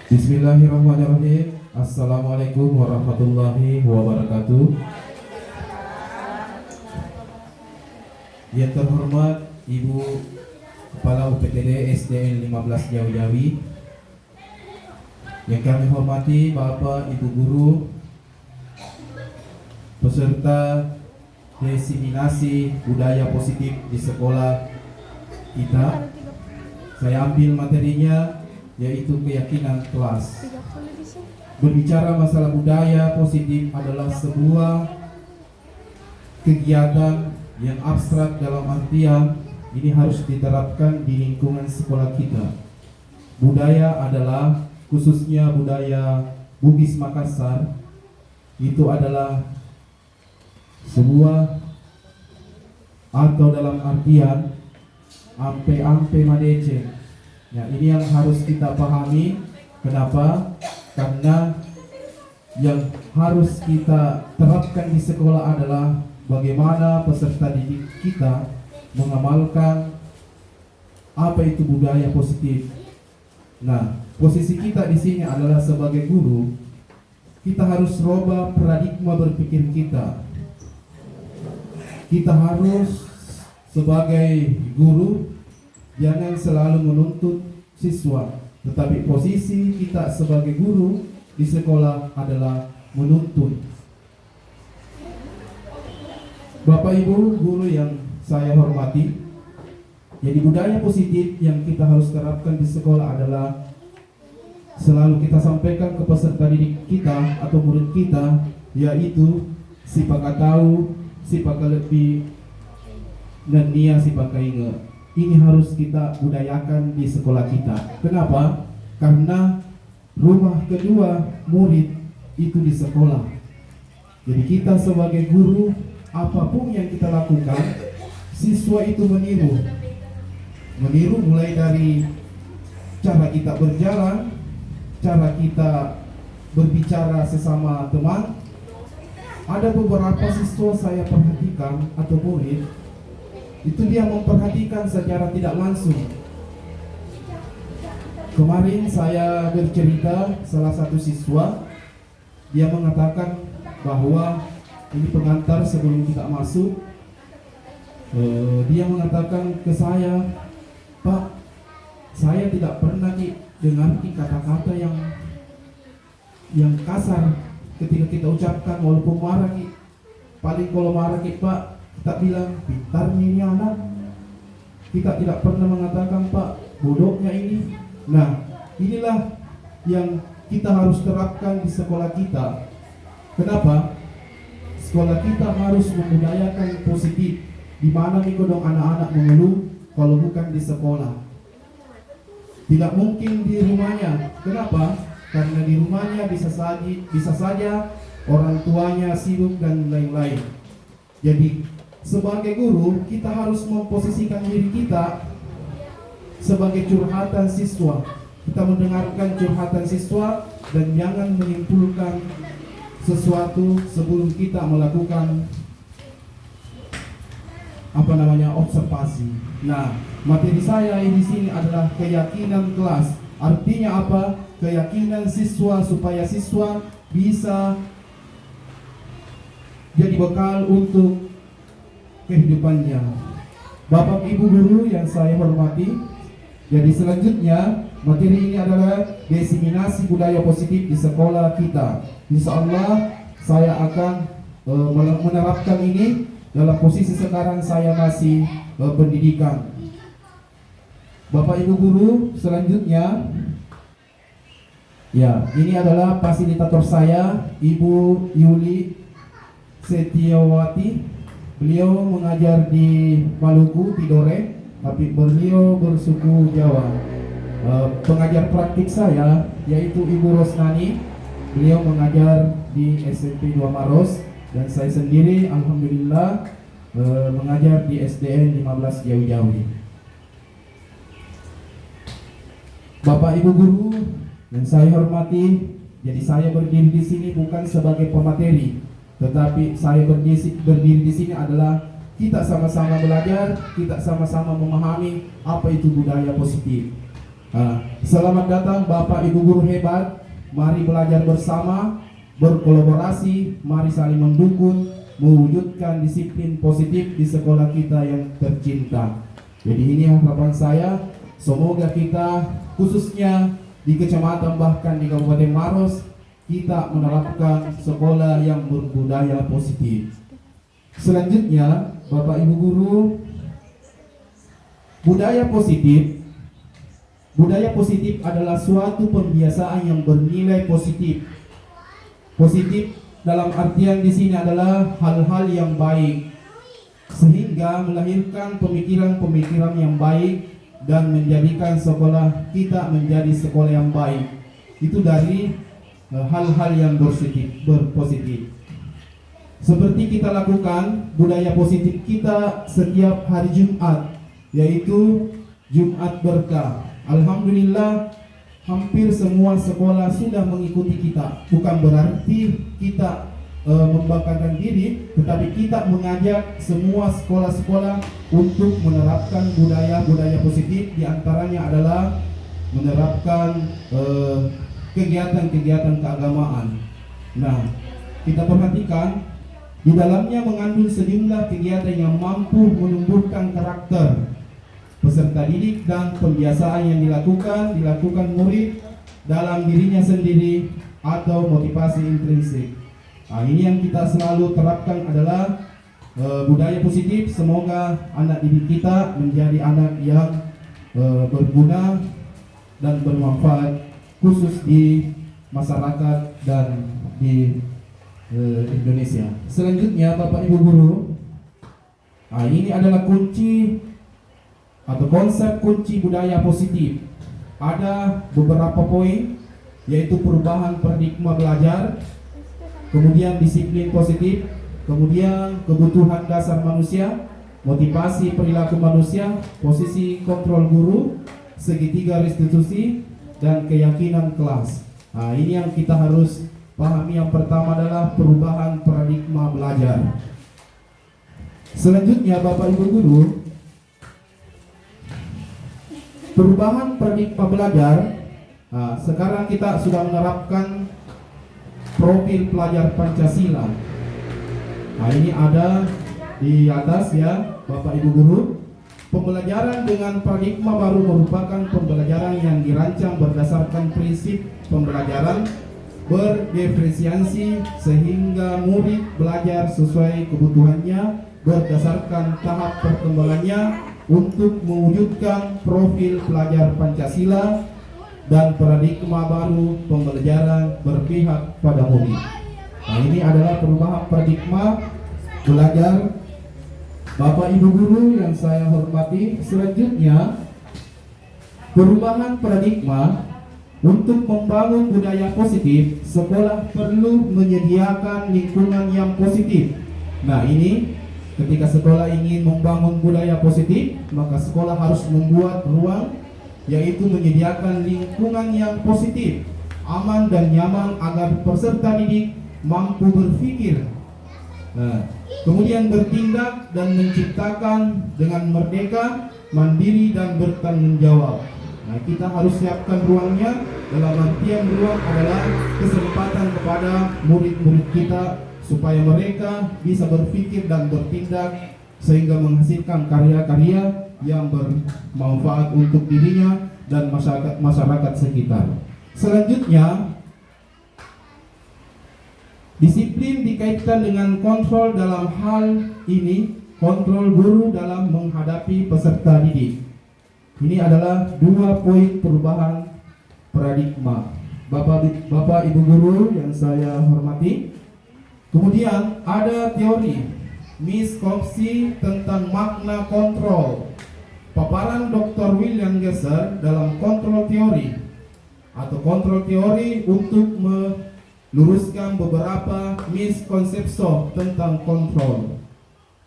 Bismillahirrahmanirrahim. Assalamualaikum warahmatullahi wabarakatuh. Yang terhormat Ibu Kepala UPTD SDN 15 Jawi-Jawi, yang kami hormati Bapak Ibu Guru, peserta diseminasi budaya positif di sekolah kita. Saya ambil materinya yaitu keyakinan kelas. Berbicara masalah budaya positif adalah sebuah kegiatan yang abstrak dalam artian ini harus diterapkan di lingkungan sekolah kita. Budaya adalah khususnya budaya Bugis Makassar, itu adalah sebuah atau dalam artian ampe-ampe madece. Ya, ini yang harus kita pahami. Kenapa? Karena yang harus kita terapkan di sekolah adalah bagaimana peserta didik kita mengamalkan apa itu budaya positif. Nah, posisi kita di sini adalah sebagai guru, kita harus rubah paradigma berpikir kita. Kita harus sebagai guru jangan selalu menuntut siswa, tetapi posisi kita sebagai guru di sekolah adalah menuntut. Bapak Ibu guru yang saya hormati, jadi budaya positif yang kita harus terapkan di sekolah adalah selalu kita sampaikan ke peserta didik kita atau murid kita, yaitu sifat tahu, sifat lebih, dan dia sifat ingat. Ini harus kita budayakan di sekolah kita. Kenapa? Karena rumah kedua murid itu di sekolah. Jadi kita sebagai guru, apapun yang kita lakukan, siswa itu meniru. Meniru mulai dari cara kita berjalan, cara kita berbicara sesama teman. Ada beberapa siswa saya perhatikan atau murid, itu dia memperhatikan secara tidak langsung. Kemarin saya bercerita salah satu siswa, dia mengatakan bahwa ini pengantar sebelum kita masuk. Dia mengatakan ke saya, "Pak, saya tidak pernah dengar kata-kata yang kasar ketika kita ucapkan walaupun marah. Paling kalau marah Pak, kita bilang pintar ini anak. Kita tidak pernah mengatakan Pak, bodohnya ini." Nah, inilah yang kita harus terapkan di sekolah kita. Kenapa? Sekolah kita harus membudayakan positif. Di mana nih dong anak-anak mengeluh kalau bukan di sekolah? Tidak mungkin di rumahnya. Kenapa? Karena di rumahnya bisa saja orang tuanya sibuk dan lain-lain. Jadi sebagai guru, kita harus memposisikan diri kita sebagai curhatan siswa. Kita mendengarkan curhatan siswa dan jangan menyimpulkan sesuatu sebelum kita melakukan observasi. Nah, materi saya di sini adalah keyakinan kelas. Artinya apa? Keyakinan siswa supaya siswa bisa jadi bekal untuk kehidupannya. Bapak Ibu guru yang saya hormati, jadi selanjutnya materi ini adalah diseminasi budaya positif di sekolah kita. Insya Allah saya akan menerapkan ini dalam posisi sekarang saya masih pendidikan. Bapak Ibu guru, selanjutnya ya, ini adalah fasilitator saya, Ibu Yuli Setiawati. Beliau mengajar di Maluku, Tidore, tapi beliau bersuku Jawa. Pengajar praktik saya yaitu Ibu Rosnani. Beliau mengajar di SMP 2 Maros, dan saya sendiri alhamdulillah mengajar di SDN 15 Jawi-Jawi. Bapak Ibu guru yang saya hormati, jadi saya berdiri di sini bukan sebagai pemateri, tetapi saya berdiri di sini adalah kita sama-sama belajar, kita sama-sama memahami apa itu budaya positif. Selamat datang Bapak Ibu guru hebat. Mari belajar bersama, berkolaborasi, mari saling mendukung, mewujudkan disiplin positif di sekolah kita yang tercinta. Jadi ini harapan saya, semoga kita khususnya di kecamatan bahkan di Kabupaten Maros kita menerapkan sekolah yang berbudaya positif. Selanjutnya, Bapak Ibu guru, budaya positif adalah suatu pembiasaan yang bernilai positif. Positif dalam artian di sini adalah hal-hal yang baik, sehingga melahirkan pemikiran-pemikiran yang baik dan menjadikan sekolah kita menjadi sekolah yang baik. Itu dari hal-hal yang berpositif. Seperti kita lakukan budaya positif kita setiap hari Jumat, yaitu Jumat Berkah. Alhamdulillah hampir semua sekolah sudah mengikuti kita. Bukan berarti kita membanggakan diri, tetapi kita mengajak semua sekolah-sekolah untuk menerapkan budaya-budaya positif. Di antaranya adalah menerapkan kegiatan-kegiatan keagamaan. Nah, kita perhatikan di dalamnya mengandung sejumlah kegiatan yang mampu menumbuhkan karakter peserta didik dan pembiasaan yang dilakukan murid dalam dirinya sendiri atau motivasi intrinsik. Nah, ini yang kita selalu terapkan adalah budaya positif. Semoga anak didik kita menjadi anak yang berguna dan bermanfaat khusus di masyarakat dan di Indonesia. Selanjutnya Bapak Ibu guru, ini adalah kunci atau konsep kunci budaya positif. Ada beberapa poin, yaitu perubahan paradigma belajar, kemudian disiplin positif, kemudian kebutuhan dasar manusia, motivasi perilaku manusia, posisi kontrol guru, segitiga restitusi, dan keyakinan kelas. Nah, ini yang kita harus pahami. Yang pertama adalah perubahan paradigma belajar. Selanjutnya Bapak Ibu guru, perubahan paradigma belajar. Nah, sekarang kita sudah menerapkan profil pelajar Pancasila. Nah, ini ada di atas ya Bapak Ibu guru. Pembelajaran dengan paradigma baru merupakan pembelajaran yang dirancang berdasarkan prinsip pembelajaran berdiferensiasi sehingga murid belajar sesuai kebutuhannya berdasarkan tahap perkembangannya untuk mewujudkan profil pelajar Pancasila dan paradigma baru pembelajaran berpihak pada murid. Nah, ini adalah perubahan paradigma belajar Bapak Ibu guru yang saya hormati. Selanjutnya, perubahan paradigma. Untuk membangun budaya positif, sekolah perlu menyediakan lingkungan yang positif. Nah, ini ketika sekolah ingin membangun budaya positif, maka sekolah harus membuat ruang, yaitu menyediakan lingkungan yang positif, aman dan nyaman agar peserta didik mampu berpikir, kemudian bertindak dan menciptakan dengan merdeka, mandiri dan bertanggung jawab. Nah, kita harus siapkan ruangnya. Dalam artian ruang adalah kesempatan kepada murid-murid kita supaya mereka bisa berpikir dan bertindak sehingga menghasilkan karya-karya yang bermanfaat untuk dirinya dan masyarakat sekitar. Selanjutnya, disiplin dikaitkan dengan kontrol. Dalam hal ini, kontrol guru dalam menghadapi peserta didik. Ini adalah 2 poin perubahan paradigma. Bapak Ibu guru yang saya hormati. Kemudian ada teori miskonsepsi tentang makna kontrol. Paparan Dr. William Gesser dalam kontrol teori atau kontrol teori untuk meluruskan beberapa miskonsepsi tentang kontrol.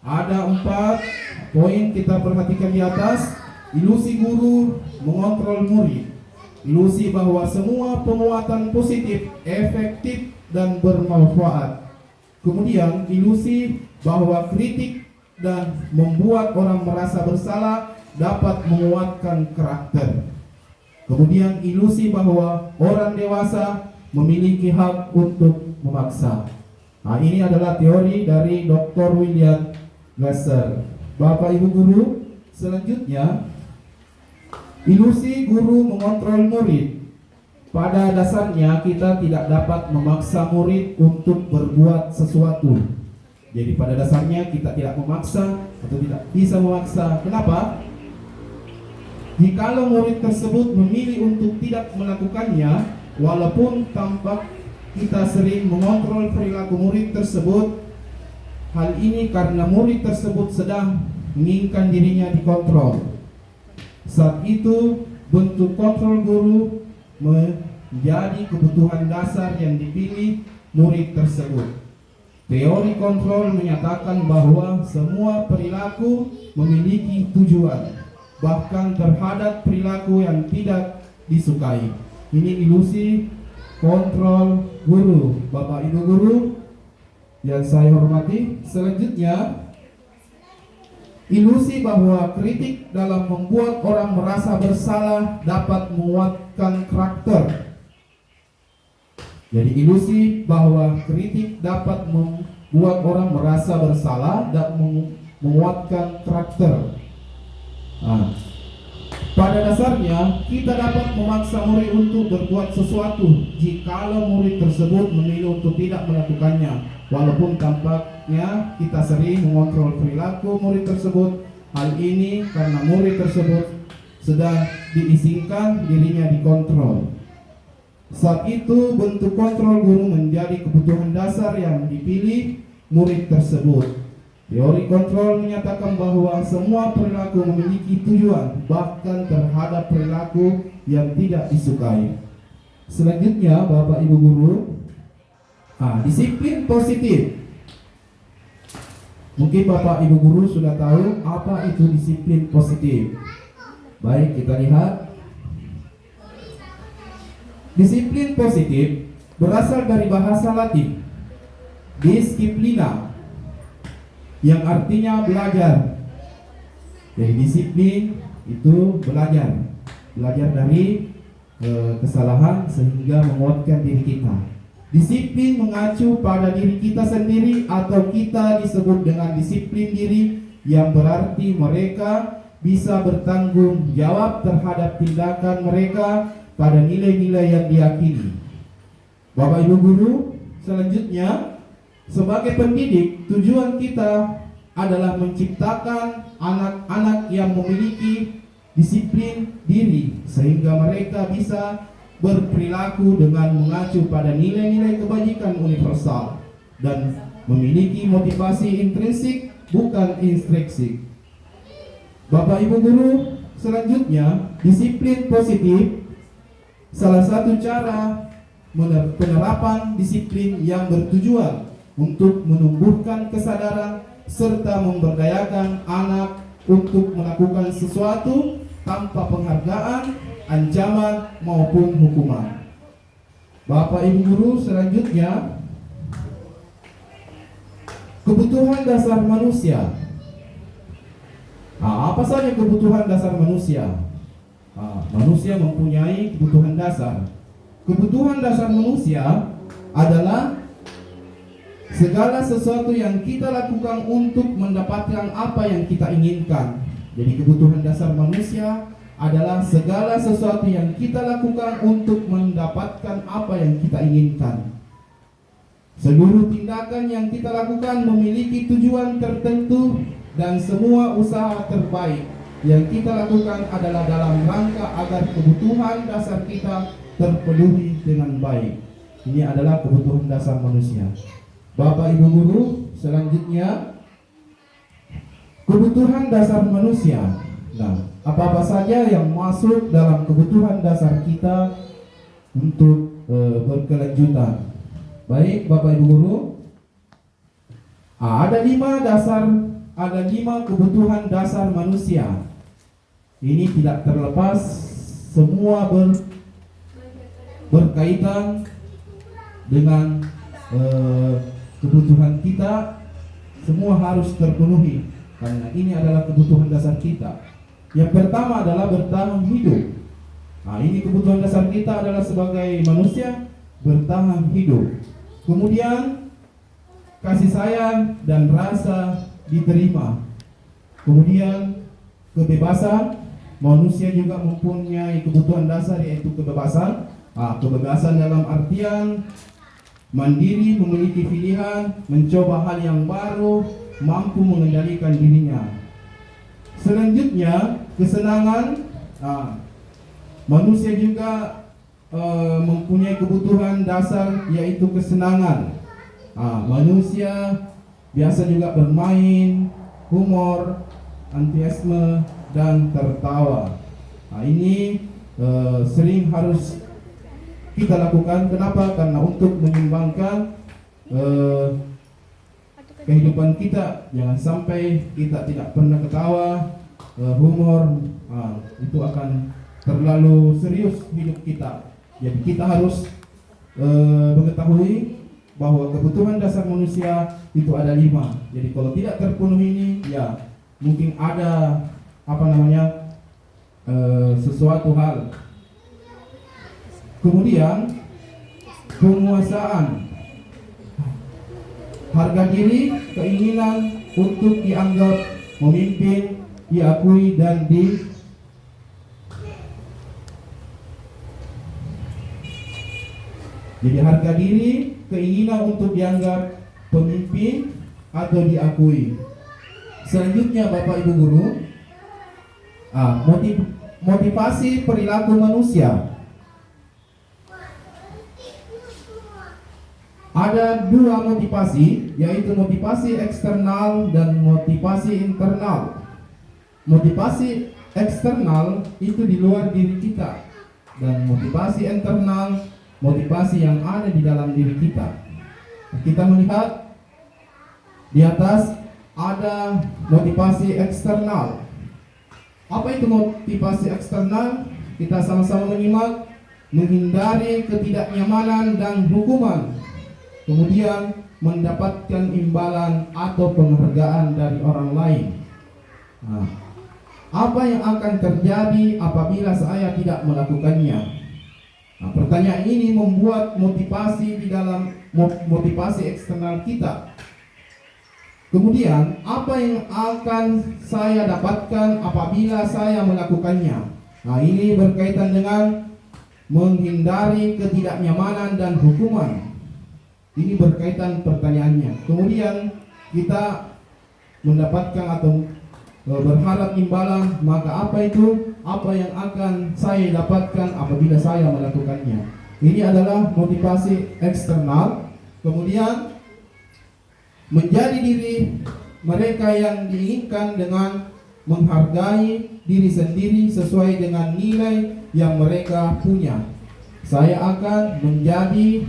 Ada 4 poin kita perhatikan di atas. Ilusi guru mengontrol murid. Ilusi bahwa semua penguatan positif, efektif, dan bermanfaat. Kemudian ilusi bahwa kritik dan membuat orang merasa bersalah dapat menguatkan karakter. Kemudian ilusi bahwa orang dewasa memiliki hak untuk memaksa. Nah, ini adalah teori dari Dr. William Glasser. Bapak Ibu guru, selanjutnya ilusi guru mengontrol murid. Pada dasarnya kita tidak dapat memaksa murid untuk berbuat sesuatu. Jadi pada dasarnya kita tidak memaksa atau tidak bisa memaksa. Kenapa? Jikalau murid tersebut memilih untuk tidak melakukannya, walaupun tampak kita sering mengontrol perilaku murid tersebut, hal ini karena murid tersebut sedang menginginkan dirinya dikontrol. Saat itu bentuk kontrol guru menjadi kebutuhan dasar yang dipilih murid tersebut. Teori kontrol menyatakan bahwa semua perilaku memiliki tujuan, bahkan terhadap perilaku yang tidak disukai. Ini ilusi kontrol guru. Bapak Ibu guru yang saya hormati, selanjutnya ilusi bahwa kritik dalam membuat orang merasa bersalah dapat menguatkan karakter. Jadi ilusi bahwa kritik dapat membuat orang merasa bersalah dan menguatkan karakter. Nah, pada dasarnya kita dapat memaksa murid untuk berbuat sesuatu jikalau murid tersebut memilih untuk tidak melakukannya, walaupun tampaknya kita sering mengontrol perilaku murid tersebut. Hal ini karena murid tersebut sedang diizinkan dirinya dikontrol. Saat itu bentuk kontrol guru menjadi kebutuhan dasar yang dipilih murid tersebut. Teori kontrol menyatakan bahwa semua perilaku memiliki tujuan, bahkan terhadap perilaku yang tidak disukai. Selanjutnya, Bapak Ibu guru, disiplin positif. Mungkin Bapak Ibu guru sudah tahu apa itu disiplin positif. Baik, kita lihat. Disiplin positif berasal dari bahasa Latin disciplina, yang artinya belajar. Jadi disiplin itu belajar dari kesalahan sehingga menguatkan diri kita. Disiplin mengacu pada diri kita sendiri atau kita disebut dengan disiplin diri, yang berarti mereka bisa bertanggung jawab terhadap tindakan mereka pada nilai-nilai yang diyakini. Bapak Ibu guru, selanjutnya sebagai pendidik, tujuan kita adalah menciptakan anak-anak yang memiliki disiplin diri sehingga mereka bisa berperilaku dengan mengacu pada nilai-nilai kebajikan universal dan memiliki motivasi intrinsik bukan ekstrinsik. Bapak Ibu guru, selanjutnya disiplin positif salah satu cara penerapan disiplin yang bertujuan untuk menumbuhkan kesadaran serta memberdayakan anak untuk melakukan sesuatu tanpa penghargaan, ancaman maupun hukuman. Bapak Ibu guru, selanjutnya kebutuhan dasar manusia. Apa saja kebutuhan dasar manusia? Manusia mempunyai kebutuhan dasar. Kebutuhan dasar manusia adalah segala sesuatu yang kita lakukan untuk mendapatkan apa yang kita inginkan. Jadi kebutuhan dasar manusia adalah segala sesuatu yang kita lakukan untuk mendapatkan apa yang kita inginkan. Seluruh tindakan yang kita lakukan memiliki tujuan tertentu dan semua usaha terbaik yang kita lakukan adalah dalam rangka agar kebutuhan dasar kita terpenuhi dengan baik. Ini adalah kebutuhan dasar manusia. Bapak Ibu guru, selanjutnya kebutuhan dasar manusia. Nah, apa-apa saja yang masuk dalam kebutuhan dasar kita untuk berkelanjutan. Baik, Bapak Ibu guru, ada lima kebutuhan dasar manusia. Ini tidak terlepas, semua berkaitan dengan kebutuhan kita, semua harus terpenuhi karena ini adalah kebutuhan dasar kita. Yang pertama adalah bertahan hidup. Nah, ini kebutuhan dasar kita adalah sebagai manusia bertahan hidup. Kemudian kasih sayang dan rasa diterima. Kemudian kebebasan, manusia juga mempunyai kebutuhan dasar yaitu kebebasan. Kebebasan dalam artian mandiri, memiliki pilihan, mencoba hal yang baru, mampu mengendalikan dirinya. Selanjutnya kesenangan. Manusia juga mempunyai kebutuhan dasar yaitu kesenangan. Manusia biasa juga bermain, humor, antusiasme, dan tertawa. Ini sering harus kita lakukan. Kenapa? Karena untuk menyeimbangkan kehidupan kita. Jangan sampai kita tidak pernah ketawa, humor, itu akan terlalu serius hidup kita. Jadi kita harus mengetahui bahwa kebutuhan dasar manusia itu ada 5. Jadi kalau tidak terpenuhi ini, ya mungkin ada sesuatu hal. Kemudian penguasaan, harga diri, keinginan untuk dianggap memimpin, diakui dan Jadi harga diri, keinginan untuk dianggap pemimpin atau diakui. Selanjutnya Bapak Ibu Guru, motivasi perilaku manusia. Ada 2 motivasi, yaitu motivasi eksternal dan motivasi internal. Motivasi eksternal itu di luar diri kita, dan motivasi internal motivasi yang ada di dalam diri kita. Kita melihat di atas ada motivasi eksternal. Apa itu motivasi eksternal? Kita sama-sama menyimak. Menghindari ketidaknyamanan dan hukuman, kemudian mendapatkan imbalan atau penghargaan dari orang lain. Apa yang akan terjadi apabila saya tidak melakukannya? Pertanyaan ini membuat motivasi di dalam motivasi eksternal kita. Kemudian, apa yang akan saya dapatkan apabila saya melakukannya? Ini berkaitan dengan menghindari ketidaknyamanan dan hukuman. Ini berkaitan pertanyaannya. Kemudian kita mendapatkan atau berharap imbalan, maka apa itu? Apa yang akan saya dapatkan apabila saya melakukannya? Ini adalah motivasi eksternal. Kemudian menjadi diri mereka yang diinginkan dengan menghargai diri sendiri sesuai dengan nilai yang mereka punya. Saya akan menjadi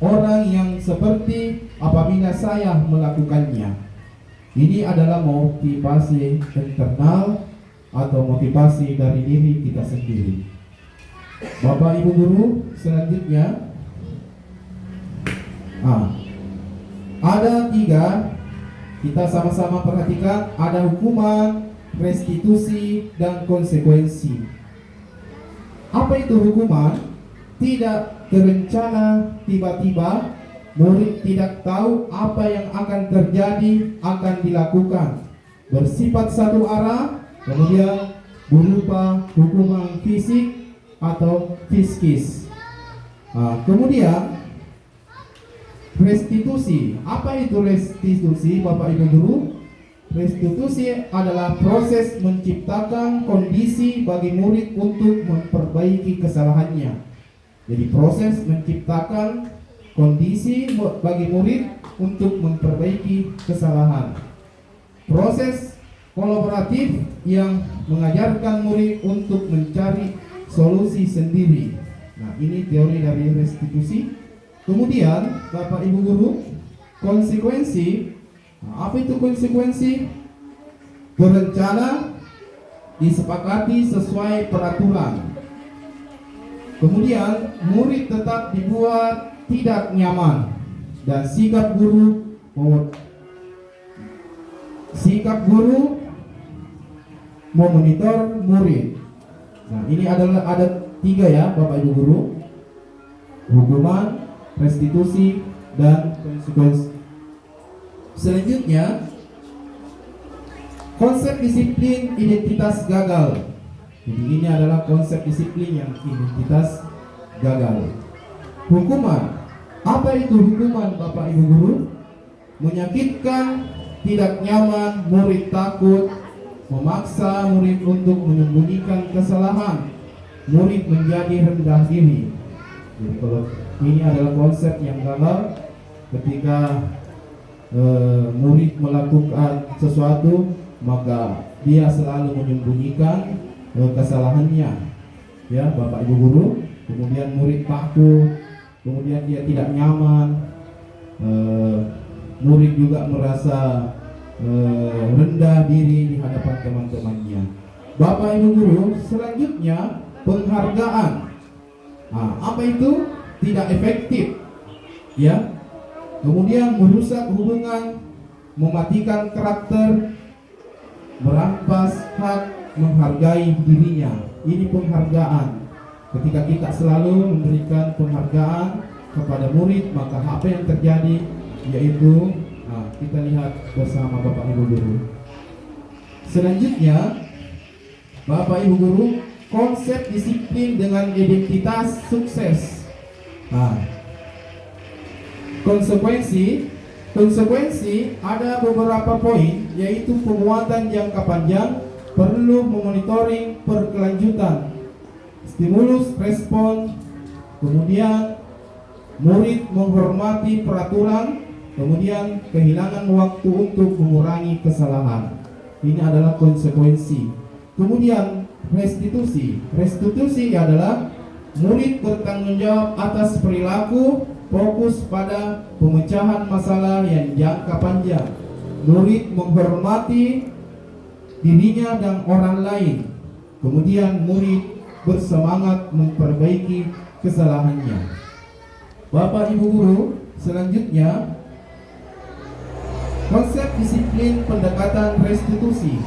orang yang seperti apabila saya melakukannya. Ini adalah motivasi internal atau motivasi dari diri kita sendiri. Bapak Ibu Guru, selanjutnya ada 3. Kita sama-sama perhatikan. Ada hukuman, restitusi, dan konsekuensi. Apa itu hukuman? Tidak terencana, tiba-tiba murid tidak tahu apa yang akan terjadi, akan dilakukan, bersifat satu arah, kemudian berupa hukuman fisik atau fiskis. Kemudian restitusi. Apa itu restitusi, Bapak Ibu Guru? Restitusi adalah proses menciptakan kondisi bagi murid untuk memperbaiki kesalahannya. Jadi proses menciptakan kondisi bagi murid untuk memperbaiki kesalahan. Proses kolaboratif yang mengajarkan murid untuk mencari solusi sendiri. Ini teori dari restitusi. Kemudian Bapak Ibu Guru, konsekuensi. Apa itu konsekuensi? Berencana, disepakati sesuai peraturan. Kemudian murid tetap dibuat tidak nyaman, dan sikap guru memonitor murid. Ini adalah ada tiga ya Bapak Ibu Guru: hukuman, restitusi, dan konsekuensi. Selanjutnya, konsep disiplin identitas gagal. Jadi ini adalah konsep disiplin yang identitas gagal. Hukuman. Apa itu hukuman Bapak Ibu Guru? Menyakitkan, tidak nyaman, murid takut, memaksa murid untuk menyembunyikan kesalahan, murid menjadi rendah diri. Jadi kalau ini adalah konsep yang gagal ketika murid melakukan sesuatu, maka dia selalu menyembunyikan kesalahannya, ya Bapak Ibu Guru. Kemudian murid takut, kemudian dia tidak nyaman, murid juga merasa rendah diri di hadapan teman-temannya. Bapak Ibu Guru, selanjutnya penghargaan. Apa itu? Tidak efektif, ya. Kemudian merusak hubungan, mematikan karakter, merampas hak, menghargai dirinya. Ini penghargaan. Ketika kita selalu memberikan penghargaan kepada murid, maka apa yang terjadi yaitu kita lihat bersama Bapak Ibu Guru. Selanjutnya, Bapak Ibu Guru, konsep disiplin dengan identitas sukses. Konsekuensi ada beberapa poin, yaitu penguatan jangka panjang, perlu memonitoring berkelanjutan, stimulus respon, kemudian murid menghormati peraturan, kemudian kehilangan waktu untuk mengurangi kesalahan. Ini adalah konsekuensi. Kemudian restitusi. Restitusi adalah murid bertanggung jawab atas perilaku, fokus pada pemecahan masalah yang jangka panjang. Murid menghormati dirinya dan orang lain. Kemudian murid bersemangat memperbaiki kesalahannya. Bapak Ibu Guru, selanjutnya konsep disiplin pendekatan restitusi.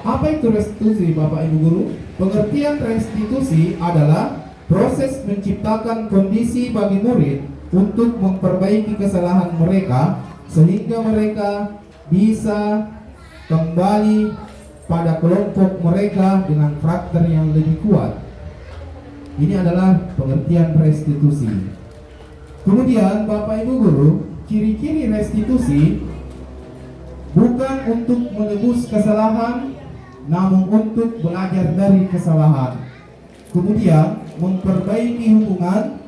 Apa itu restitusi Bapak Ibu Guru? Pengertian restitusi adalah proses menciptakan kondisi bagi murid untuk memperbaiki kesalahan mereka sehingga mereka bisa kembali pada kelompok mereka dengan karakter yang lebih kuat. Ini adalah pengertian restitusi. Kemudian Bapak Ibu Guru, ciri-ciri restitusi bukan untuk menebus kesalahan, namun untuk belajar dari kesalahan. Kemudian memperbaiki hubungan,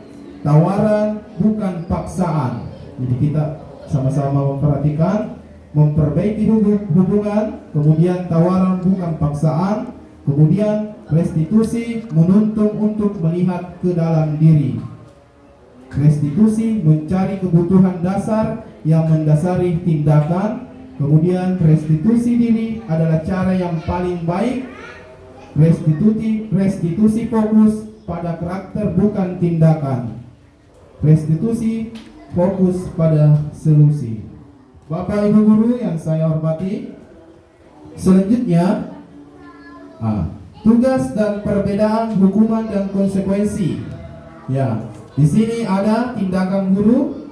tawaran bukan paksaan. Jadi kita sama-sama memperhatikan, memperbaiki hubungan, kemudian tawaran bukan paksaan, kemudian restitusi menuntun untuk melihat ke dalam diri. Restitusi mencari kebutuhan dasar yang mendasari tindakan. Kemudian restitusi diri adalah cara yang paling baik. Restitusi fokus pada karakter bukan tindakan. Restitusi fokus pada solusi. Bapak Ibu Guru yang saya hormati, selanjutnya tugas dan perbedaan hukuman dan konsekuensi. Ya, di sini ada tindakan guru.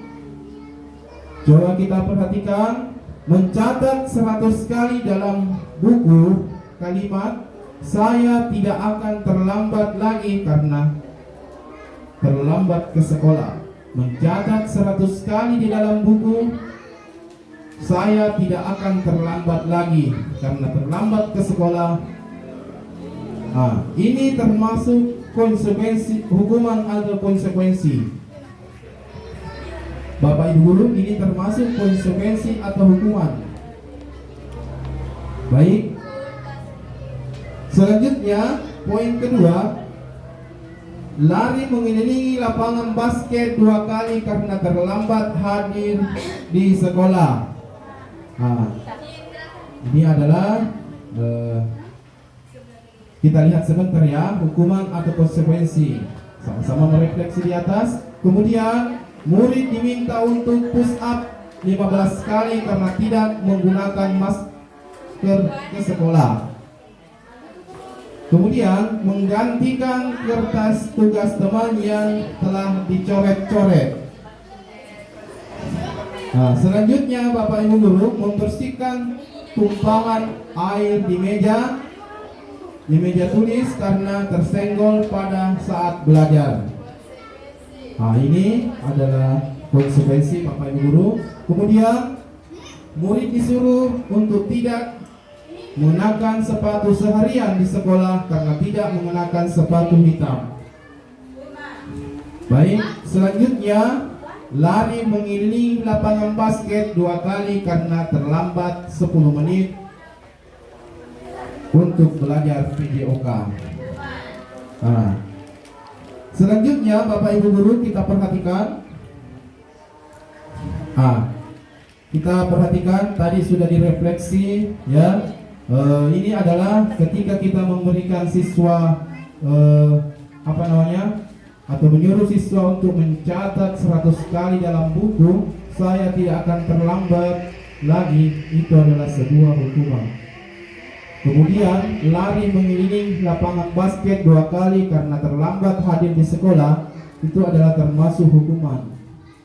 Coba kita perhatikan, mencatat 100 kali dalam buku kalimat saya tidak akan terlambat lagi karena terlambat ke sekolah. Mencatat 100 kali di dalam buku saya tidak akan terlambat lagi karena terlambat ke sekolah. Ini termasuk konsekuensi hukuman atau konsekuensi. Bapak Ibu Guru, ini termasuk konsekuensi atau hukuman. Baik. Selanjutnya, poin kedua, lari mengelilingi lapangan basket 2 kali karena terlambat hadir di sekolah. Ini adalah kita lihat sebentar ya, hukuman atau konsekuensi. Sama-sama merefleksi di atas. Kemudian murid diminta untuk push up 15 kali karena tidak menggunakan masker ke sekolah. Kemudian menggantikan kertas tugas teman yang telah dicoret-coret. Nah, selanjutnya Bapak Ibu Guru membersihkan tumpahan air di meja tulis karena tersenggol pada saat belajar. Nah, ini adalah konsekuensi Bapak Ibu Guru. Kemudian murid disuruh untuk tidak mengenakan sepatu seharian di sekolah karena tidak mengenakan sepatu hitam. Baik, selanjutnya lari mengelilingi lapangan basket 2 kali karena terlambat 10 menit untuk belajar PJOK. Nah, selanjutnya Bapak Ibu Guru kita perhatikan. Kita perhatikan tadi sudah direfleksi ya. Ini adalah ketika kita memberikan siswa atau menyuruh siswa untuk mencatat 100 kali dalam buku, saya tidak akan terlambat lagi, itu adalah sebuah hukuman. Kemudian lari mengelilingi lapangan basket 2 kali karena terlambat hadir di sekolah, itu adalah termasuk hukuman.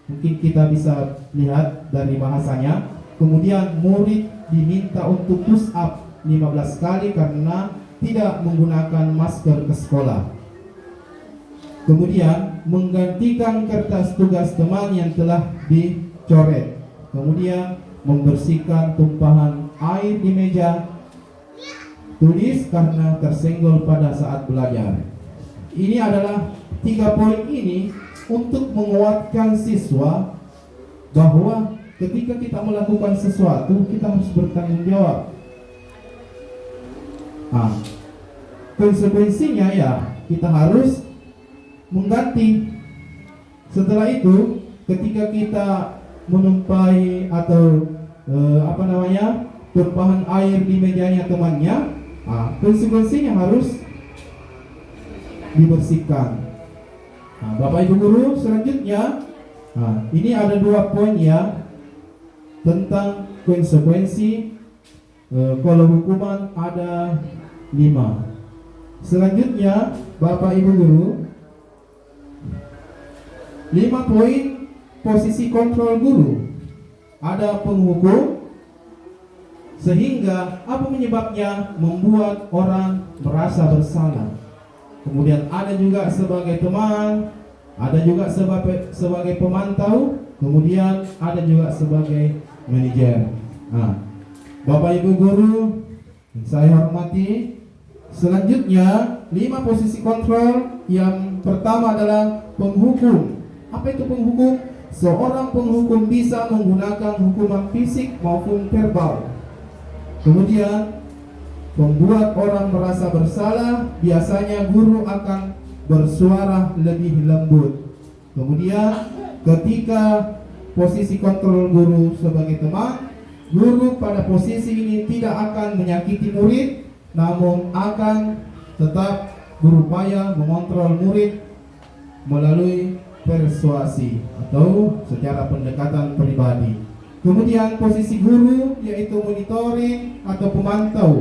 Mungkin kita bisa lihat dari bahasanya. Kemudian murid diminta untuk push up 15 kali karena tidak menggunakan masker ke sekolah. Kemudian menggantikan kertas tugas teman yang telah dicoret. Kemudian membersihkan tumpahan air di meja tulis karena tersenggol pada saat belajar. Ini adalah 3 poin ini untuk menguatkan siswa bahwa ketika kita melakukan sesuatu kita harus bertanggung jawab. Konsekuensinya ya kita harus mengganti. Setelah itu ketika kita menumpai atau tumpahan air di mejanya temannya, konsekuensinya harus dibersihkan. Bapak Ibu Guru, selanjutnya ini ada 2 poin ya tentang konsekuensi. Kalau hukuman ada 5. Selanjutnya Bapak Ibu Guru, 5 poin posisi kontrol guru. Ada penghukum, sehingga apa penyebabnya? Membuat orang merasa bersalah. Kemudian ada juga sebagai teman, ada juga sebagai pemantau, kemudian ada juga sebagai manajer. Bapak Ibu Guru saya hormati, selanjutnya 5 posisi kontrol. Yang pertama adalah penghukum. Apa itu penghukum? Seorang penghukum bisa menggunakan hukuman fisik maupun verbal. Kemudian membuat orang merasa bersalah, biasanya guru akan bersuara lebih lembut. Kemudian ketika posisi kontrol guru sebagai teman, guru pada posisi ini tidak akan menyakiti murid, namun akan tetap berupaya mengontrol murid melalui persuasi atau secara pendekatan pribadi. Kemudian posisi guru yaitu monitoring atau pemantau.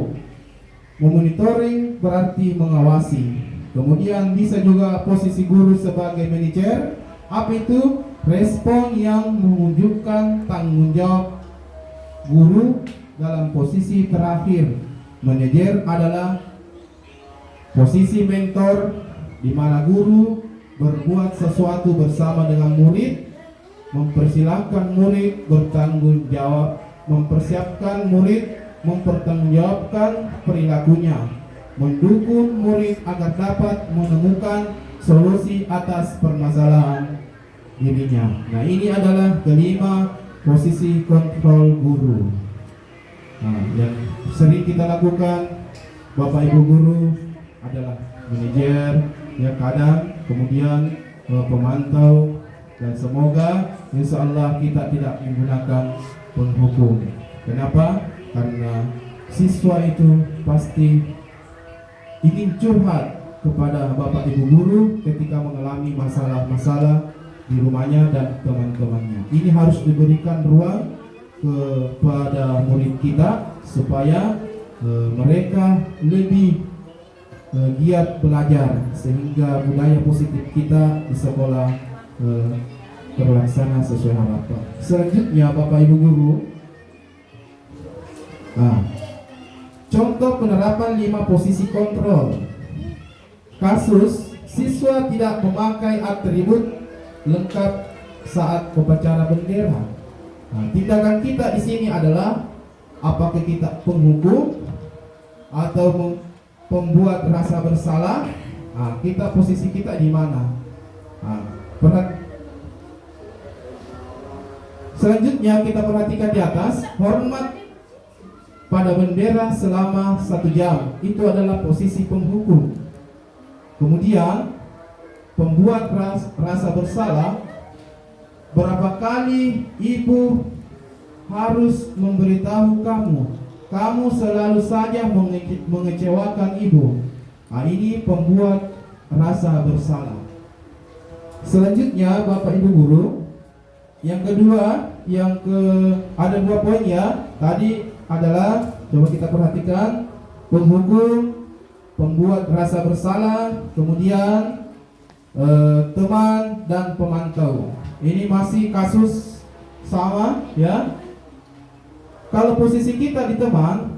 Memonitoring berarti mengawasi. Kemudian bisa juga posisi guru sebagai manajer. Apa itu? Respon yang menunjukkan tanggung jawab guru dalam posisi terakhir. Manajer adalah posisi mentor di mana guru berbuat sesuatu bersama dengan murid, mempersilahkan murid bertanggung jawab, mempersiapkan murid mempertanggungjawabkan perilakunya, mendukung murid agar dapat menemukan solusi atas permasalahan dirinya. Nah, ini adalah kelima posisi kontrol guru. Yang sering kita lakukan Bapak Ibu Guru adalah manajer, ya kadang, kemudian pemantau, dan semoga insya Allah kita tidak menggunakan penghukum. Kenapa? Karena siswa itu pasti ingin curhat kepada Bapak Ibu Guru ketika mengalami masalah-masalah di rumahnya dan teman-temannya. Ini harus diberikan ruang kepada murid kita supaya mereka lebih giat belajar sehingga budaya positif kita di sekolah terlaksana sesuai harapan. Selanjutnya Bapak Ibu Guru, contoh penerapan 5 posisi kontrol. Kasus siswa tidak memakai atribut lengkap saat upacara bendera. Tindakan kita di sini adalah apakah kita penghukum atau pembuat rasa bersalah? Posisi kita di mana? Selanjutnya kita perhatikan di atas, hormat pada bendera selama 1 jam. Itu adalah posisi penghukum. Kemudian pembuat rasa bersalah, berapa kali ibu harus memberitahu kamu selalu saja mengecewakan ibu. Ini pembuat rasa bersalah. Selanjutnya Bapak Ibu Guru, yang kedua, ada 2 poin ya. Tadi adalah, coba kita perhatikan, penghukum, pembuat rasa bersalah, kemudian teman dan pemantau. Ini masih kasus sama ya. Kalau posisi kita di teman,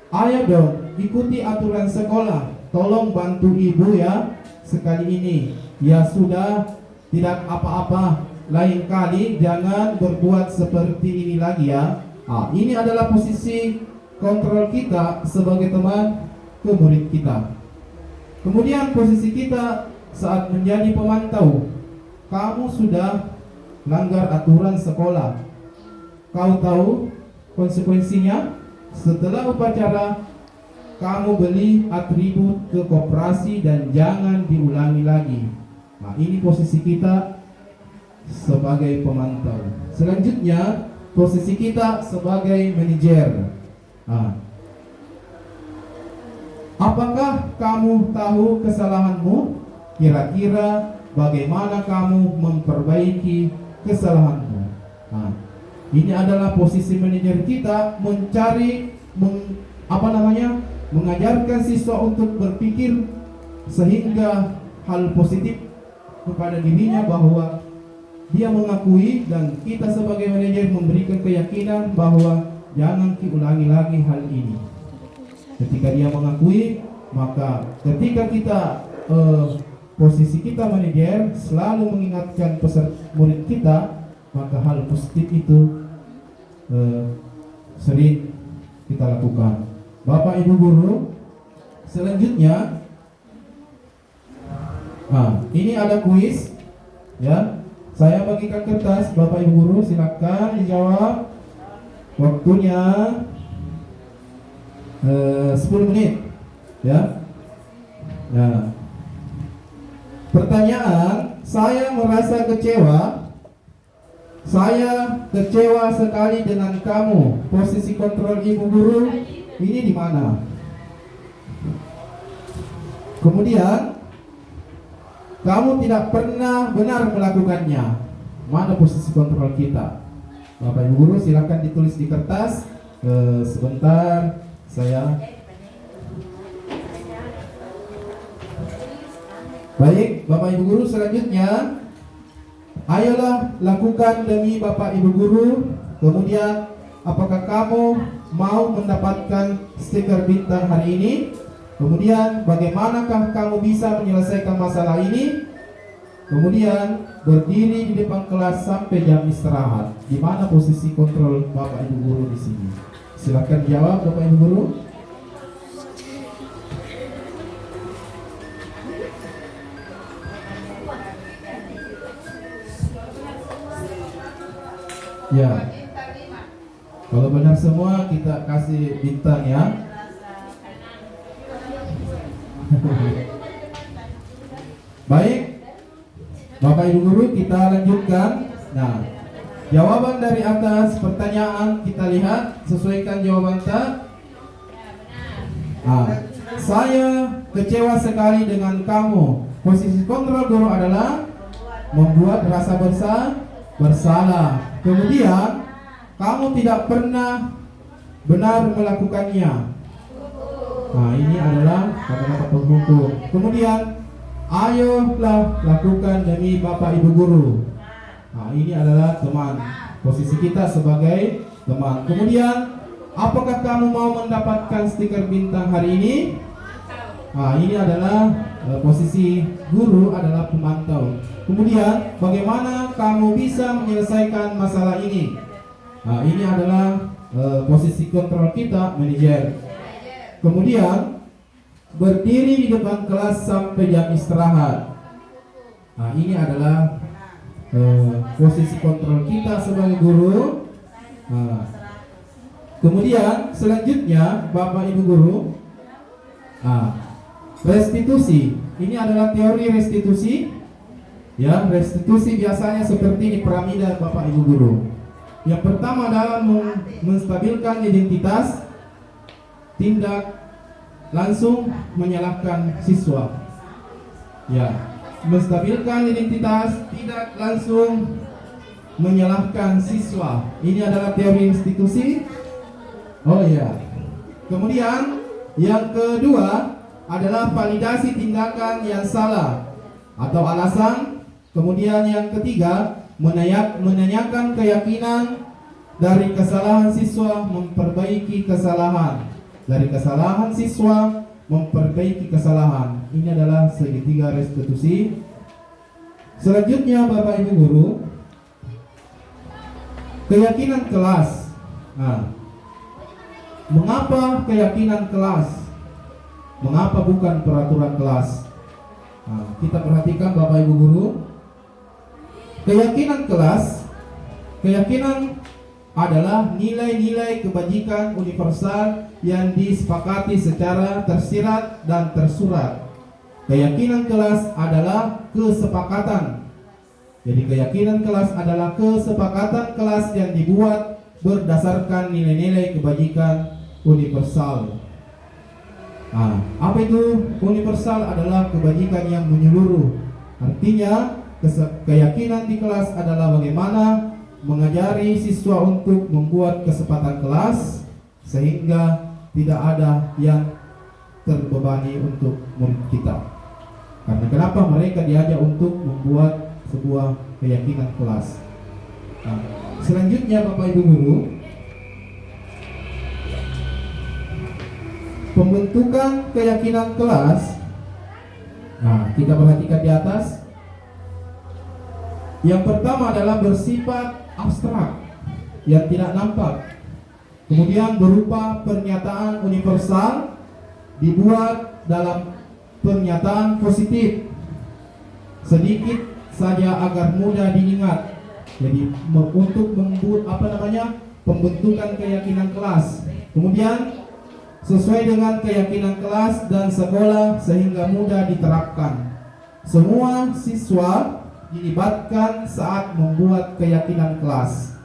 ayo dong ikuti aturan sekolah, tolong bantu ibu ya sekali ini. Ya sudah, tidak apa-apa, lain kali jangan berbuat seperti ini lagi ya. Ini adalah posisi kontrol kita sebagai teman ke murid kita. Kemudian posisi kita saat menjadi pemantau. Kamu sudah langgar aturan sekolah. Kau tahu konsekuensinya? Setelah upacara, kamu beli atribut ke koperasi dan jangan diulangi lagi. Ini posisi kita sebagai pemantau. Selanjutnya, posisi kita sebagai manajer. Apakah kamu tahu kesalahanmu? Kira-kira bagaimana kamu memperbaiki kesalahanmu? Ini adalah posisi manajer kita, mengajarkan siswa untuk berpikir sehingga hal positif kepada dirinya, bahwa dia mengakui, dan kita sebagai manajer memberikan keyakinan bahwa jangan diulangi lagi hal ini. Ketika dia mengakui, maka ketika kita posisi kita manajer selalu mengingatkan peserta murid kita, maka hal positif itu sering kita lakukan. Bapak Ibu Guru, selanjutnya ini ada kuis ya. Saya bagikan kertas, Bapak Ibu Guru silakan dijawab. Waktunya 10 menit ya. Pertanyaan, saya merasa kecewa. Saya kecewa sekali dengan kamu. Posisi kontrol Ibu Guru ini di mana? Kemudian, kamu tidak pernah benar melakukannya. Mana posisi kontrol kita? Bapak Ibu Guru silakan ditulis di kertas. Sebentar saya. Baik, Bapak Ibu Guru, selanjutnya ayolah lakukan demi Bapak Ibu Guru. Kemudian, apakah kamu mau mendapatkan stiker bintang hari ini? Kemudian, bagaimanakah kamu bisa menyelesaikan masalah ini? Kemudian, berdiri di depan kelas sampai jam istirahat. Di mana posisi kontrol Bapak Ibu Guru di sini? Silakan jawab, Bapak Ibu Guru. Ya, kalau benar semua kita kasih bintang ya. Baik, Bapak Ibu Guru, kita lanjutkan. Nah, jawaban dari atas pertanyaan kita lihat, sesuaikan jawaban tak. Saya kecewa sekali dengan kamu. Posisi kontrol guru adalah membuat rasa bersalah. Kemudian, kamu tidak pernah benar melakukannya. Nah, ini adalah kata-kata penghukum. Kemudian, ayolah lakukan demi Bapak Ibu guru. Nah, ini adalah teman. Posisi kita sebagai teman. Kemudian, apakah kamu mau mendapatkan stiker bintang hari ini? Nah, ini adalah posisi guru adalah pemantau. Kemudian, bagaimana kamu bisa menyelesaikan masalah ini? Nah, ini adalah posisi kontrol kita, manajer. Kemudian, berdiri di depan kelas sampai jam istirahat. Nah, ini adalah posisi kontrol kita sebagai guru. Nah, kemudian selanjutnya Bapak Ibu guru, restitusi. Ini adalah teori restitusi. Ya, restitusi biasanya seperti di piramida Bapak Ibu guru. Yang pertama adalah menstabilkan identitas, tindak langsung menyalahkan siswa. Ya, menstabilkan identitas, tidak langsung menyalahkan siswa. Ini adalah teori institusi. Oh ya. Kemudian yang kedua adalah validasi tindakan yang salah atau alasan. Kemudian yang ketiga menanyakan keyakinan dari kesalahan siswa memperbaiki kesalahan. Dari kesalahan siswa memperbaiki kesalahan. Ini adalah segitiga restitusi. Selanjutnya Bapak Ibu guru, keyakinan kelas. Nah, mengapa keyakinan kelas? Mengapa bukan peraturan kelas? Nah, kita perhatikan Bapak Ibu guru. Keyakinan kelas, keyakinan adalah nilai-nilai kebajikan universal yang disepakati secara tersirat dan tersurat. Keyakinan kelas adalah kesepakatan. Jadi keyakinan kelas adalah kesepakatan kelas yang dibuat berdasarkan nilai-nilai kebajikan universal. Nah, apa itu universal? Adalah kebajikan yang menyeluruh. Artinya keyakinan di kelas adalah bagaimana mengajari siswa untuk membuat kesempatan kelas sehingga tidak ada yang terbebani untuk murid kita. Karena kenapa mereka diajak untuk membuat sebuah keyakinan kelas. Nah, selanjutnya Bapak Ibu guru, pembentukan keyakinan kelas. Nah, kita perhatikan di atas. Yang pertama adalah bersifat abstrak yang tidak nampak. Kemudian berupa pernyataan universal dibuat dalam pernyataan positif sedikit saja agar mudah diingat. Jadi untuk membuat pembentukan keyakinan kelas. Kemudian sesuai dengan keyakinan kelas dan sekolah sehingga mudah diterapkan. Semua siswa dilibatkan saat membuat keyakinan kelas.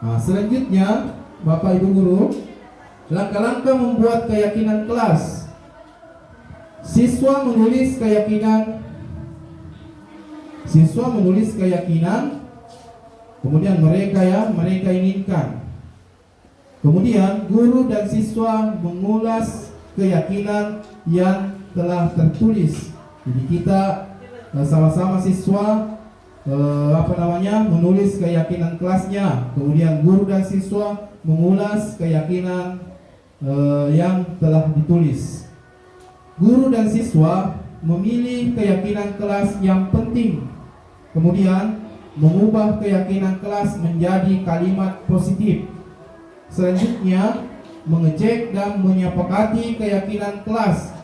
Nah, selanjutnya Bapak Ibu guru, langkah-langkah membuat keyakinan kelas. Siswa menulis keyakinan, kemudian mereka inginkan. Kemudian guru dan siswa mengulas keyakinan yang telah tertulis. Jadi kita sama-sama siswa menulis keyakinan kelasnya. Kemudian guru dan siswa mengulas keyakinan yang telah ditulis. Guru dan siswa memilih keyakinan kelas yang penting. Kemudian mengubah keyakinan kelas menjadi kalimat positif. Selanjutnya mengecek dan menyepakati keyakinan kelas.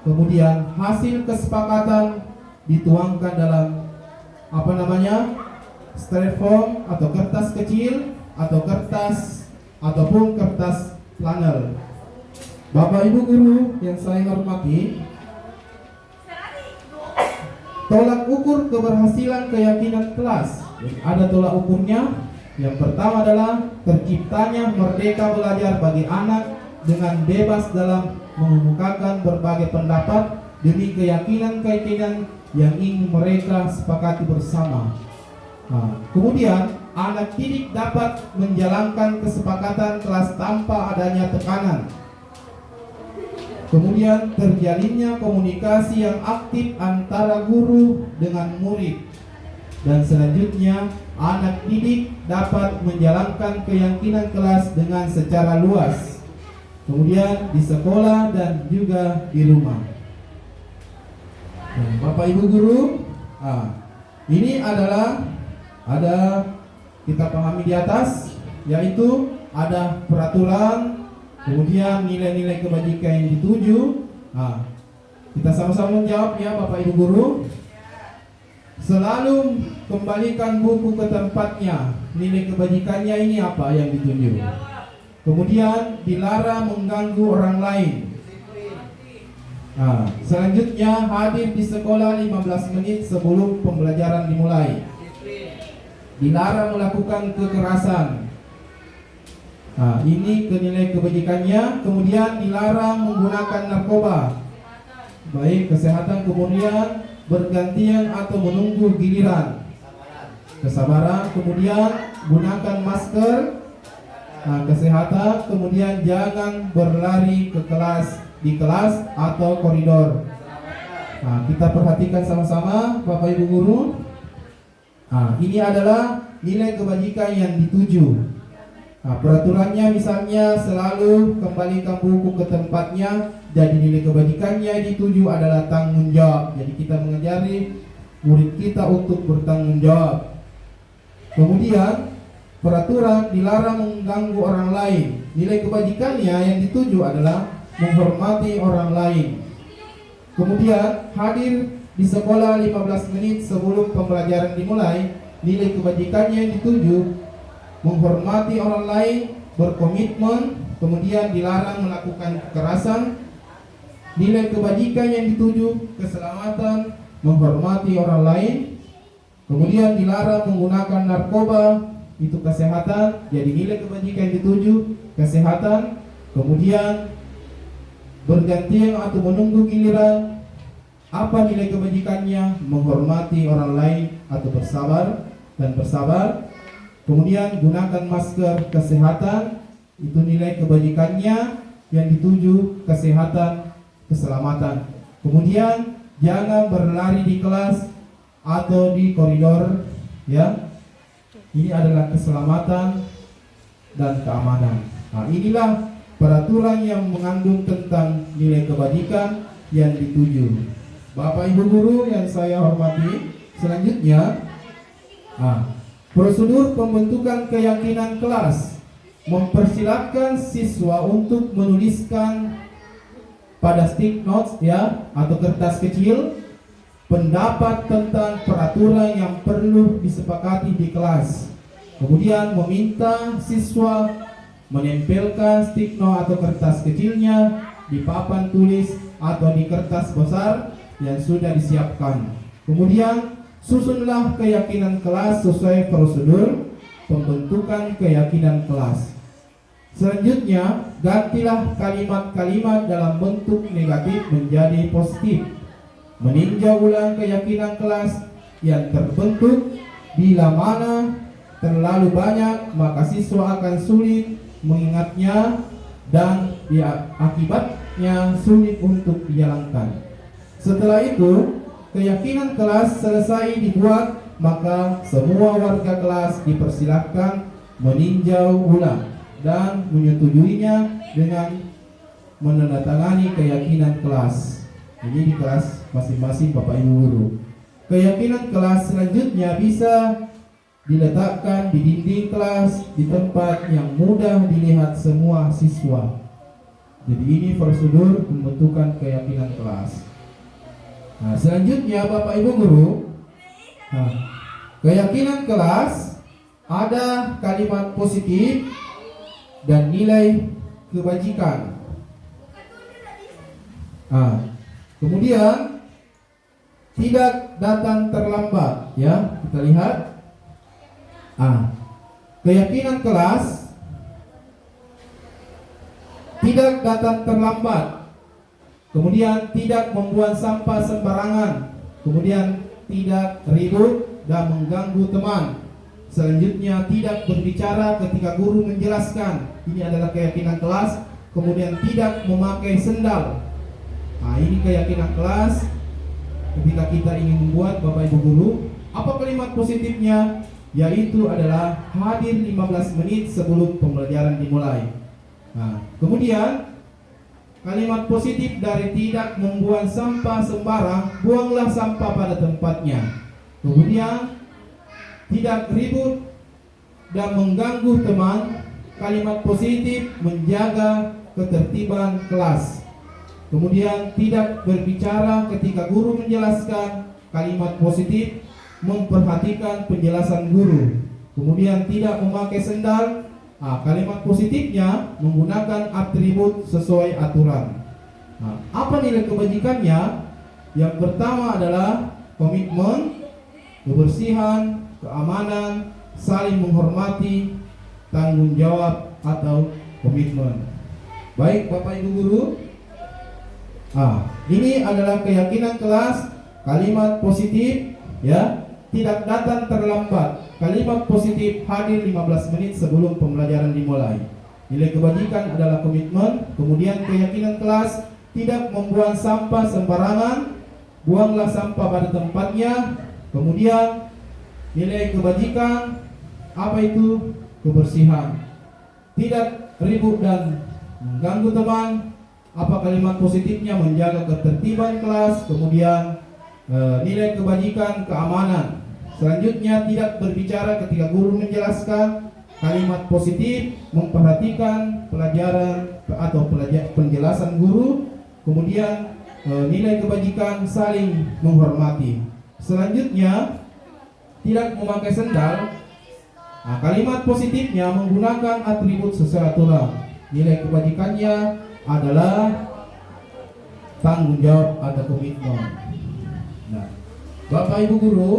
Kemudian hasil kesepakatan dituangkan dalam styrofoam atau kertas kecil atau ataupun kertas planner. Bapak Ibu guru yang saya hormati, tolak ukur keberhasilan keyakinan kelas. Ada tolak ukurnya. Yang pertama adalah terciptanya merdeka belajar bagi anak dengan bebas dalam mengemukakan berbagai pendapat demi keyakinan yang ingin mereka sepakati bersama. Nah, kemudian anak didik dapat menjalankan kesepakatan kelas tanpa adanya tekanan. Kemudian terjalinnya komunikasi yang aktif antara guru dengan murid. Dan selanjutnya anak didik dapat menjalankan keyakinan kelas dengan secara luas. Kemudian di sekolah dan juga di rumah. Bapak Ibu guru, ini adalah kita pahami di atas, yaitu ada peraturan, kemudian nilai-nilai kebajikan yang dituju. Kita sama-sama menjawab ya Bapak Ibu guru. Selalu kembalikan buku ke tempatnya. Nilai kebajikannya ini apa yang dituju. Kemudian dilarang mengganggu orang lain. Selanjutnya hadir di sekolah 15 menit sebelum pembelajaran dimulai. Dilarang melakukan kekerasan. Ini nilai kebajikannya. Kemudian dilarang menggunakan narkoba, baik kesehatan, kemudian bergantian atau menunggu giliran, kesabaran, kemudian gunakan masker, kesehatan, kemudian jangan berlari ke kelas, di kelas atau koridor. Kita perhatikan sama-sama Bapak Ibu guru. Ini adalah nilai kebajikan yang dituju. Peraturannya misalnya selalu kembalikan buku ke tempatnya. Jadi nilai kebajikannya yang dituju adalah tanggung jawab. Jadi kita mengajari murid kita untuk bertanggung jawab. Kemudian peraturan dilarang mengganggu orang lain. Nilai kebajikannya yang dituju adalah menghormati orang lain. Kemudian hadir di sekolah 15 menit sebelum pembelajaran dimulai. Nilai kebajikannya yang dituju menghormati orang lain, berkomitmen, kemudian dilarang melakukan kekerasan. Nilai kebajikan yang dituju keselamatan, menghormati orang lain. Kemudian dilarang menggunakan narkoba, itu kesehatan. Jadi nilai kebajikan yang dituju kesehatan. Kemudian bergantian atau menunggu giliran. Apa nilai kebajikannya? Menghormati orang lain atau bersabar dan bersabar. Kemudian gunakan masker, kesehatan. Itu nilai kebajikannya yang dituju kesehatan, keselamatan. Kemudian jangan berlari di kelas atau di koridor, ya. Ini adalah keselamatan dan keamanan. Inilah peraturan yang mengandung tentang nilai kebajikan yang dituju. Bapak Ibu guru yang saya hormati, selanjutnya prosedur pembentukan keyakinan kelas mempersilakan siswa untuk menuliskan pada stick notes, ya, atau kertas kecil pendapat tentang peraturan yang perlu disepakati di kelas. Kemudian meminta siswa menempelkan stick note atau kertas kecilnya di papan tulis atau di kertas besar yang sudah disiapkan. Kemudian susunlah keyakinan kelas sesuai prosedur pembentukan keyakinan kelas. Selanjutnya, gantilah kalimat-kalimat dalam bentuk negatif menjadi positif. Meninjau ulang keyakinan kelas yang terbentuk. Bila mana terlalu banyak, maka siswa akan sulit mengingatnya dan akibatnya sulit untuk dijalankan. Setelah itu, keyakinan kelas selesai dibuat, maka semua warga kelas dipersilahkan meninjau ulang dan menyetujuinya dengan menandatangani keyakinan kelas. Ini di kelas masing-masing Bapak Ibu guru. Keyakinan kelas selanjutnya bisa diletakkan di dinding kelas di tempat yang mudah dilihat semua siswa. Jadi ini prosedur pembentukan keyakinan kelas. Selanjutnya Bapak Ibu guru, keyakinan kelas ada kalimat positif dan nilai kebajikan. Kemudian tidak datang terlambat, ya, kita lihat. Keyakinan kelas tidak datang terlambat. Kemudian tidak membuang sampah sembarangan. Kemudian tidak ribut dan mengganggu teman. Selanjutnya tidak berbicara ketika guru menjelaskan. Ini adalah keyakinan kelas. Kemudian tidak memakai sendal. Nah, ini keyakinan kelas ketika kita ingin membuat Bapak Ibu Guru. Apa kalimat positifnya? Yaitu adalah hadir 15 menit sebelum pembelajaran dimulai. Nah, kemudian kalimat positif dari tidak membuang sampah sembarang, buanglah sampah pada tempatnya. Kemudian tidak ribut dan mengganggu teman. Kalimat positif menjaga ketertiban kelas. Kemudian tidak berbicara ketika guru menjelaskan. Kalimat positif memperhatikan penjelasan guru. Kemudian tidak memakai sendal. Nah, kalimat positifnya menggunakan atribut sesuai aturan. Nah, apa nilai kebajikannya? Yang pertama adalah komitmen, kebersihan, keamanan, saling menghormati, tanggung jawab atau komitmen. Baik Bapak Ibu Guru, ini adalah keyakinan kelas. Kalimat positif, ya, tidak datang terlambat. Kalimat positif hadir 15 menit sebelum pembelajaran dimulai. Nilai kebajikan adalah komitmen. Kemudian keyakinan kelas, tidak membuang sampah sembarangan, buanglah sampah pada tempatnya. Kemudian nilai kebajikan, apa itu? Kebersihan, tidak ribut dan mengganggu teman. Apa kalimat positifnya? Menjaga ketertiban kelas. Kemudian nilai kebajikan, keamanan. Selanjutnya tidak berbicara ketika guru menjelaskan. Kalimat positif memperhatikan pelajaran atau penjelasan guru. Kemudian nilai kebajikan saling menghormati. Selanjutnya tidak memakai sendal. Nah, kalimat positifnya menggunakan atribut sesuai aturan. Nilai kebajikannya adalah tanggung jawab atau komitmen. Nah, Bapak Ibu Guru,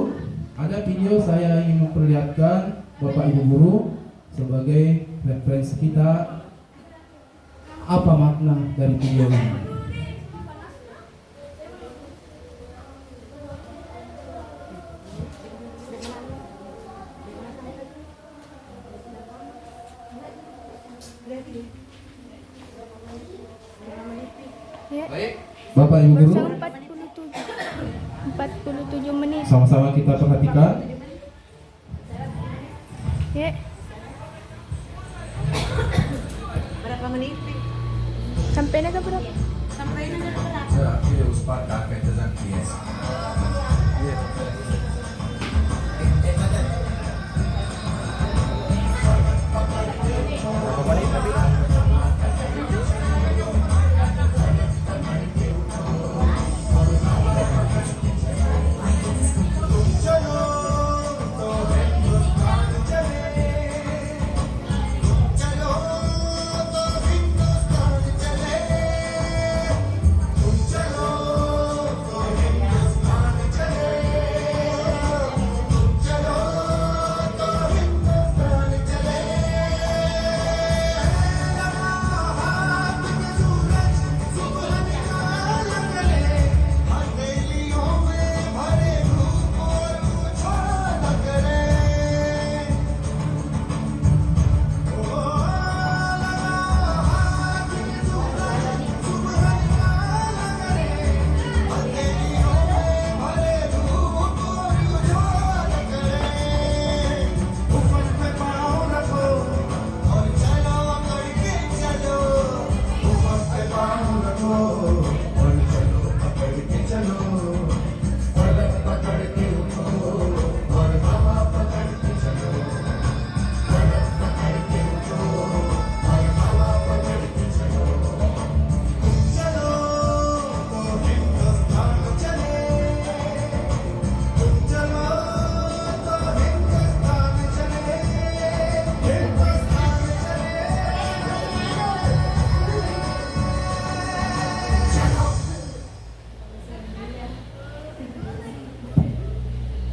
ada video saya ingin memperlihatkan Bapak Ibu Guru sebagai referensi kita. Apa makna dari video ini? Ya. Bapak Ibu Guru, 47 menit. sama-sama kita perhatikan. Ya. Berapa menit? Sampai na ka berapa? Sampai na berapa? Ja, viele Sparta kayaknya zanki ya.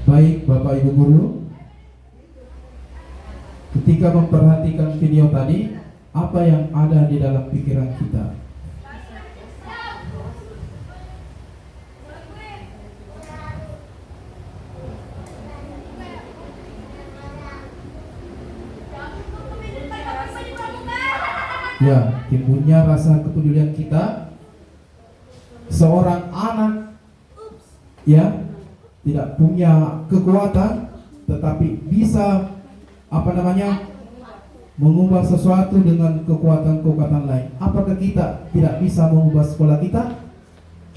Baik Bapak Ibu Guru, ketika memperhatikan video tadi, apa yang ada di dalam pikiran kita? Ya, timbulnya rasa kepedulian kita seorang anak ya tidak punya kekuatan tetapi bisa mengubah sesuatu dengan kekuatan-kekuatan lain. Apakah kita tidak bisa mengubah sekolah kita?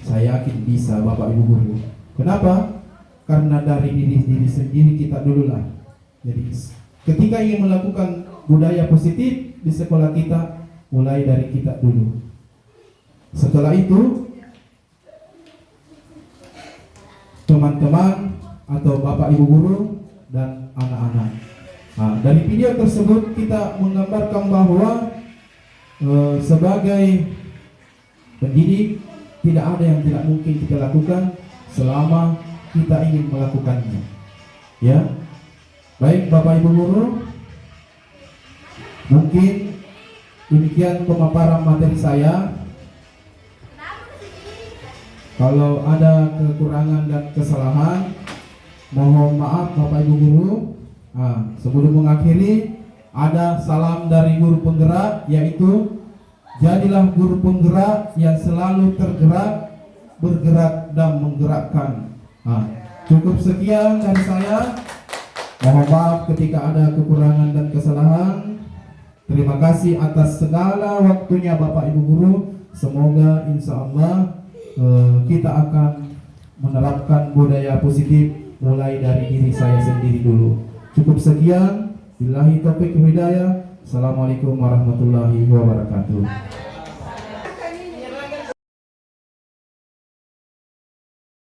Saya yakin bisa, Bapak Ibu guru. Kenapa? Karena dari diri sendiri kita dululah. Jadi ketika ingin melakukan budaya positif di sekolah kita, mulai dari kita dulu. Setelah itu teman-teman atau Bapak Ibu guru dan anak-anak. Nah, dari video tersebut kita menggambarkan bahwa sebagai pendidik tidak ada yang tidak mungkin kita lakukan selama kita ingin melakukannya. Ya, baik Bapak Ibu guru, mungkin demikian pemaparan materi saya. Kalau ada kekurangan dan kesalahan, mohon maaf Bapak Ibu guru. Sebelum mengakhiri, ada salam dari guru penggerak, yaitu jadilah guru penggerak yang selalu tergerak, bergerak dan menggerakkan. Cukup sekian dari saya. Mohon maaf ketika ada kekurangan dan kesalahan. Terima kasih atas segala waktunya Bapak Ibu guru. Semoga insya Allah kita akan menerapkan budaya positif mulai dari diri saya sendiri dulu. Cukup sekian. Billahi taufiq wal hidayah. Assalamualaikum warahmatullahi wabarakatuh.